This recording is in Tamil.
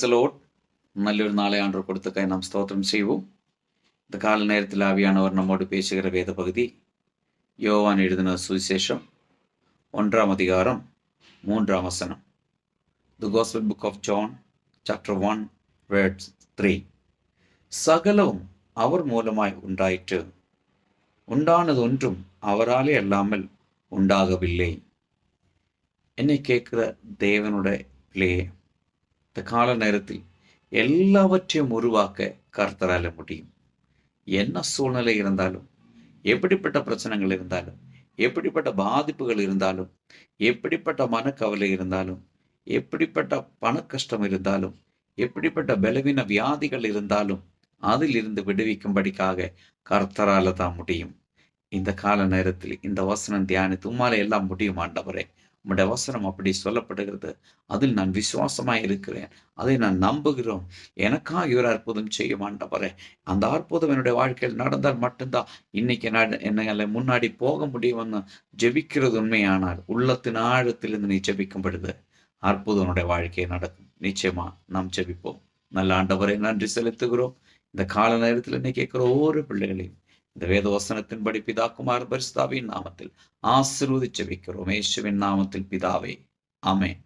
Price load. നല്ലൊരു നാളെ ആണ്ടർ കൊടുത്തക്കായി നാം സ്തോത്രം செய்வோம். இந்த கால நேரத்தில் ஆவியானவர் நம்மோடு பேசுகிற வேத பகுதி யோவான் எழுதின சுவிசேஷம் 1ஆம் அதிகாரம் 3ஆம் வசனம். The Gospel Book of John, chapter 1, verse 3. சகலவும் அவர் மூலமாய் உண்டாயிற்று, உண்டானது ஒன்றும் அவராலே அல்லாமல் உண்டாகவில்லை. என்னை கேட்கிற தேவனுடைய பிள்ளையே, இந்த கால நேரத்தில் எல்லாவற்றையும் உருவாக்க கர்த்தரால முடியும். என்ன சூழ்நிலை இருந்தாலும், எப்படிப்பட்ட பிரச்சனைகள் இருந்தாலும், எப்படிப்பட்ட பாதிப்புகள் இருந்தாலும், எப்படிப்பட்ட மனக்கவலை இருந்தாலும், எப்படிப்பட்ட பண கஷ்டம் இருந்தாலும், எப்படிப்பட்ட பலவீன வியாதிகள் இருந்தாலும் அதில் இருந்து விடுவிக்கும்படிக்காக கர்த்தரால தான் முடியும். இந்த கால நேரத்தில் இந்த வசனம் தியானித்து உம்மாலே எல்லாம் முடியும் ஆண்டவரே. உம்முடைய வசனம் அப்படி சொல்லப்படுகிறது. அதில் நான் விசுவாசமாய் இருக்கிறேன், அதை நான் நம்புகிறோம். எனக்காக இவர் அற்புதம் செய்யும் ஆண்டவரே. அந்த அற்புதம் என்னுடைய வாழ்க்கையில் நடந்தால் மட்டும்தான் இன்னைக்கு என்னை முன்னாடி போக முடியும்னு ஜெபிக்கிறது உண்மையானால் உள்ளத்தின் ஆழத்திலிருந்து நீ ஜெபிக்கும் பொழுது அற்புதம் என்னுடைய வாழ்க்கையை நடக்கும். நிச்சயமா நாம் ஜெபிப்போம். நல்ல ஆண்டவரை நன்றி செலுத்துகிறோம். இந்த கால நேரத்தில் என்னை கேட்கிற ஒவ்வொரு பிள்ளைகளையும் இந்த வேத வசனத்தின்படி பிதா குமாரன் பரிசுத்தாவின் நாமத்தில் ஆசீர்வதித்து ஜெபிக்கிறோம். இயேசுவின் நாமத்தில் பிதாவே, ஆமென்.